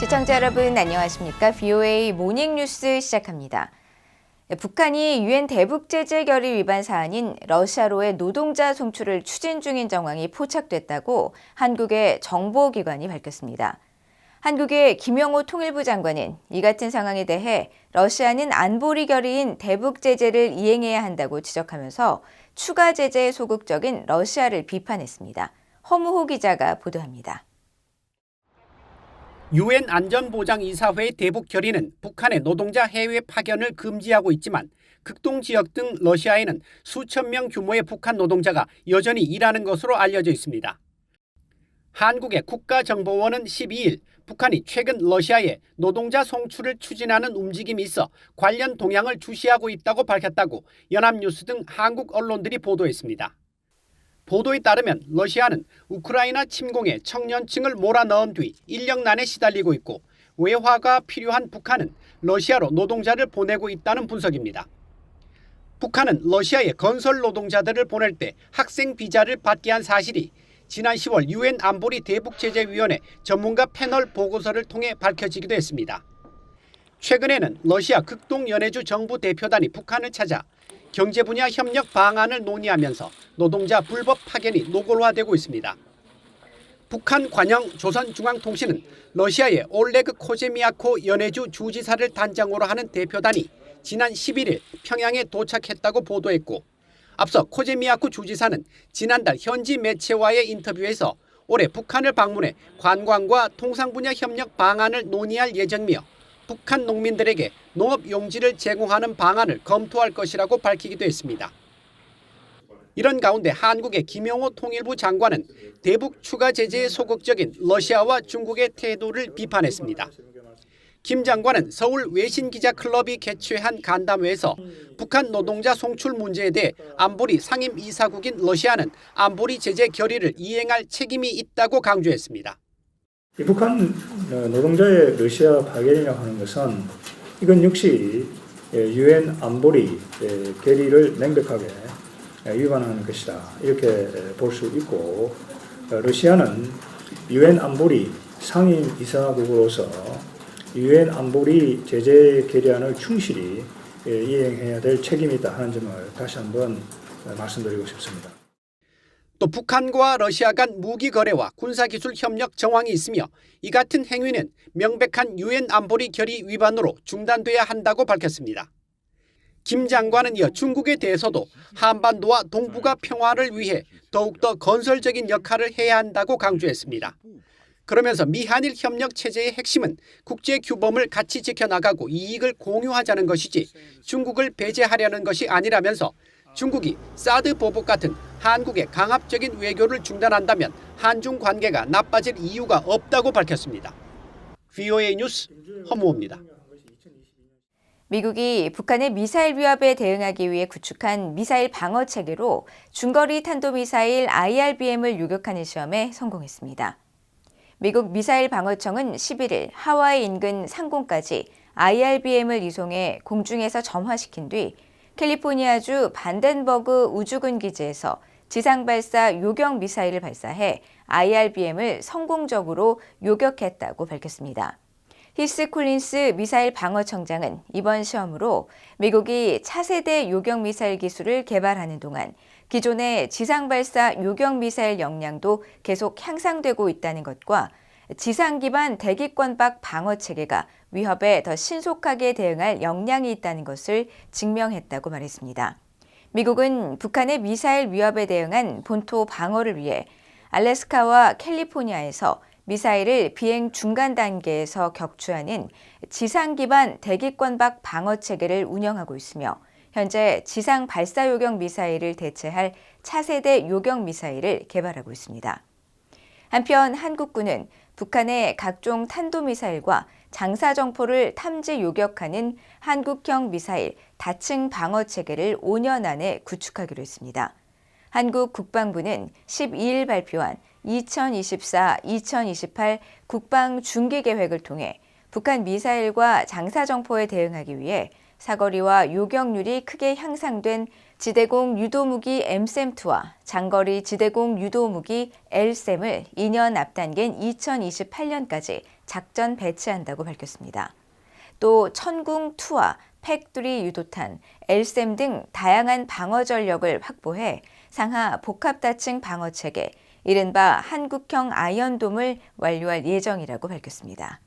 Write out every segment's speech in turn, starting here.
시청자 여러분 안녕하십니까? VOA 모닝뉴스 시작합니다. 북한이 유엔 대북 제재 결의 위반 사안인 러시아로의 노동자 송출을 추진 중인 정황이 포착됐다고 한국의 정보기관이 밝혔습니다. 한국의 김영호 통일부 장관은 이 같은 상황에 대해 러시아는 안보리 결의인 대북 제재를 이행해야 한다고 지적하면서 추가 제재에 소극적인 러시아를 비판했습니다. 허무호 기자가 보도합니다. 유엔 안전보장이사회의 대북 결의는 북한의 노동자 해외 파견을 금지하고 있지만 극동 지역 등 러시아에는 수천 명 규모의 북한 노동자가 여전히 일하는 것으로 알려져 있습니다. 한국의 국가정보원은 12일 북한이 최근 러시아에 노동자 송출을 추진하는 움직임이 있어 관련 동향을 주시하고 있다고 밝혔다고 연합뉴스 등 한국 언론들이 보도했습니다. 보도에 따르면 러시아는 우크라이나 침공에 청년층을 몰아넣은 뒤 인력난에 시달리고 있고 외화가 필요한 북한은 러시아로 노동자를 보내고 있다는 분석입니다. 북한은 러시아에 건설 노동자들을 보낼 때 학생 비자를 받게 한 사실이 지난 10월 유엔 안보리 대북제재위원회 전문가 패널 보고서를 통해 밝혀지기도 했습니다. 최근에는 러시아 극동연해주 정부 대표단이 북한을 찾아 경제 분야 협력 방안을 논의하면서 노동자 불법 파견이 노골화되고 있습니다. 북한 관영 조선중앙통신은 러시아의 올레그 코제미야코 연해주 주지사를 단장으로 하는 대표단이 지난 11일 평양에 도착했다고 보도했고 앞서 코제미야코 주지사는 지난달 현지 매체와의 인터뷰에서 올해 북한을 방문해 관광과 통상 분야 협력 방안을 논의할 예정이며 북한 농민들에게 농업 용지를 제공하는 방안을 검토할 것이라고 밝히기도 했습니다. 이런 가운데 한국의 김영호 통일부 장관은 대북 추가 제재에 소극적인 러시아와 중국의 태도를 비판했습니다. 김 장관은 서울 외신기자클럽이 개최한 간담회에서 북한 노동자 송출 문제에 대해 안보리 상임이사국인 러시아는 안보리 제재 결의를 이행할 책임이 있다고 강조했습니다. 북한 노동자의 러시아 파견이라고 하는 것은 이건 역시 유엔 안보리 결의를 명백하게 위반하는 것이다. 이렇게 볼 수 있고 러시아는 유엔 안보리 상임이사국으로서 유엔 안보리 제재 결의안을 충실히 이행해야 될 책임이 있다 하는 점을 다시 한번 말씀드리고 싶습니다. 또 북한과 러시아 간 무기 거래와 군사기술 협력 정황이 있으며 이 같은 행위는 명백한 유엔 안보리 결의 위반으로 중단돼야 한다고 밝혔습니다. 김 장관은 이어 중국에 대해서도 한반도와 동북아 평화를 위해 더욱더 건설적인 역할을 해야 한다고 강조했습니다. 그러면서 미한일 협력 체제의 핵심은 국제 규범을 같이 지켜나가고 이익을 공유하자는 것이지 중국을 배제하려는 것이 아니라면서 중국이 사드 보복 같은 한국의 강압적인 외교를 중단한다면 한중 관계가 나빠질 이유가 없다고 밝혔습니다. VOA 뉴스 허무호입니다. 미국이 북한의 미사일 위협에 대응하기 위해 구축한 미사일 방어 체계로 중거리 탄도미사일 IRBM을 요격하는 시험에 성공했습니다. 미국 미사일 방어청은 11일 하와이 인근 상공까지 IRBM을 이송해 공중에서 점화시킨 뒤 캘리포니아주 반덴버그 우주군 기지에서 지상 발사 요격 미사일을 발사해 IRBM을 성공적으로 요격했다고 밝혔습니다. 히스 콜린스 미사일 방어청장은 이번 시험으로 미국이 차세대 요격 미사일 기술을 개발하는 동안 기존의 지상 발사 요격 미사일 역량도 계속 향상되고 있다는 것과 지상 기반 대기권 밖 방어 체계가 위협에 더 신속하게 대응할 역량이 있다는 것을 증명했다고 말했습니다. 미국은 북한의 미사일 위협에 대응한 본토 방어를 위해 알래스카와 캘리포니아에서 미사일을 비행 중간 단계에서 격추하는 지상 기반 대기권 밖 방어 체계를 운영하고 있으며 현재 지상 발사 요격 미사일을 대체할 차세대 요격 미사일을 개발하고 있습니다. 한편 한국군은 북한의 각종 탄도미사일과 장사정포를 탐지 요격하는 한국형 미사일 다층 방어 체계를 5년 안에 구축하기로 했습니다. 한국 국방부는 12일 발표한 2024-2028 국방 중기 계획을 통해 북한 미사일과 장사정포에 대응하기 위해 사거리와 요격률이 크게 향상된 지대공 유도무기 MSAM-2와 장거리 지대공 유도무기 LSAM을 2년 앞당긴 2028년까지 작전 배치한다고 밝혔습니다. 또 천궁2와 팩3 유도탄, LSAM 등 다양한 방어 전력을 확보해 상하 복합다층 방어체계, 이른바 한국형 아이언돔을 완료할 예정이라고 밝혔습니다.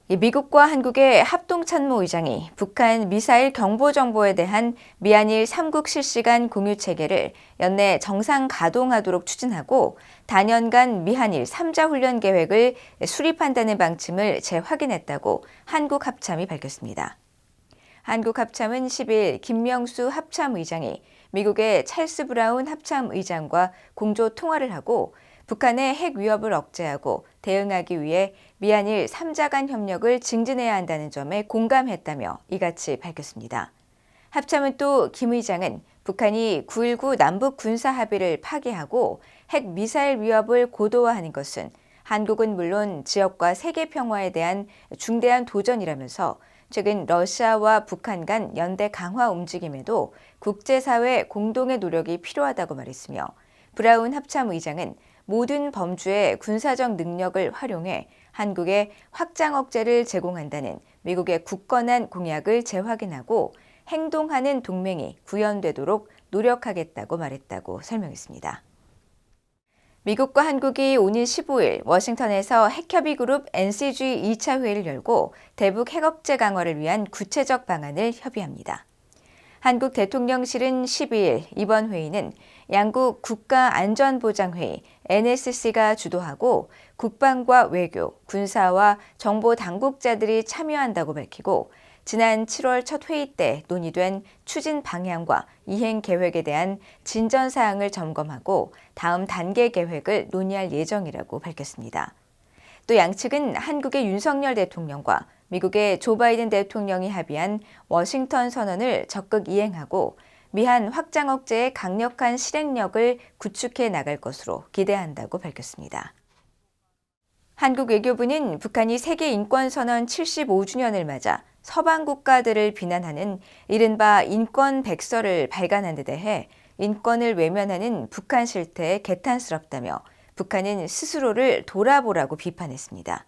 미국과 한국의 합동참모의장이 북한 미사일 경보 정보에 대한 미한일 3국 실시간 공유 체계를 연내 정상 가동하도록 추진하고 단연간 미한일 3자 훈련 계획을 수립한다는 방침을 재확인했다고 한국 합참이 밝혔습니다. 한국 합참은 10일 김명수 합참의장이 미국의 찰스 브라운 합참의장과 공조 통화를 하고 북한의 핵 위협을 억제하고 대응하기 위해 미한일 3자 간 협력을 증진해야 한다는 점에 공감했다며 이같이 밝혔습니다. 합참은 또 김 의장은 북한이 9.19 남북 군사 합의를 파기하고 핵 미사일 위협을 고도화하는 것은 한국은 물론 지역과 세계 평화에 대한 중대한 도전이라면서 최근 러시아와 북한 간 연대 강화 움직임에도 국제사회 공동의 노력이 필요하다고 말했으며 브라운 합참의장은 모든 범주의 군사적 능력을 활용해 한국에 확장 억제를 제공한다는 미국의 굳건한 공약을 재확인하고 행동하는 동맹이 구현되도록 노력하겠다고 말했다고 설명했습니다. 미국과 한국이 오는 15일 워싱턴에서 핵협의 그룹 NCG 2차 회의를 열고 대북 핵억제 강화를 위한 구체적 방안을 협의합니다. 한국 대통령실은 12일 이번 회의는 양국 국가안전보장회의 NSC가 주도하고 국방과 외교, 군사와 정보 당국자들이 참여한다고 밝히고 지난 7월 첫 회의 때 논의된 추진 방향과 이행 계획에 대한 진전 사항을 점검하고 다음 단계 계획을 논의할 예정이라고 밝혔습니다. 또 양측은 한국의 윤석열 대통령과 미국의 조 바이든 대통령이 합의한 워싱턴 선언을 적극 이행하고 미한 확장 억제의 강력한 실행력을 구축해 나갈 것으로 기대한다고 밝혔습니다. 한국 외교부는 북한이 세계 인권선언 75주년을 맞아 서방 국가들을 비난하는 이른바 인권 백서를 발간한 데 대해 인권을 외면하는 북한 실태에 개탄스럽다며 북한은 스스로를 돌아보라고 비판했습니다.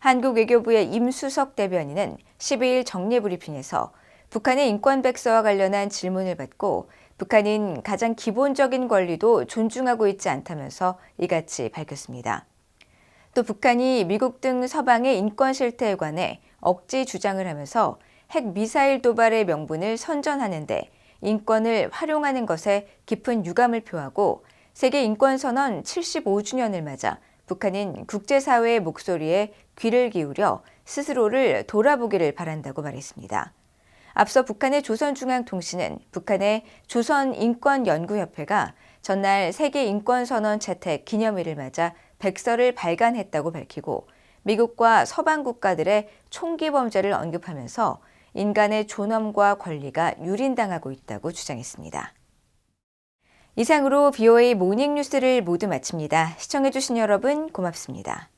한국 외교부의 임수석 대변인은 12일 정례브리핑에서 북한의 인권 백서와 관련한 질문을 받고 북한은 가장 기본적인 권리도 존중하고 있지 않다면서 이같이 밝혔습니다. 또 북한이 미국 등 서방의 인권 실태에 관해 억지 주장을 하면서 핵 미사일 도발의 명분을 선전하는데 인권을 활용하는 것에 깊은 유감을 표하고 세계 인권선언 75주년을 맞아 북한은 국제사회의 목소리에 귀를 기울여 스스로를 돌아보기를 바란다고 말했습니다. 앞서 북한의 조선중앙통신은 북한의 조선인권연구협회가 전날 세계인권선언 채택 기념일을 맞아 백서를 발간했다고 밝히고 미국과 서방 국가들의 총기 범죄를 언급하면서 인간의 존엄과 권리가 유린당하고 있다고 주장했습니다. 이상으로 BOA 모닝뉴스를 모두 마칩니다. 시청해주신 여러분 고맙습니다.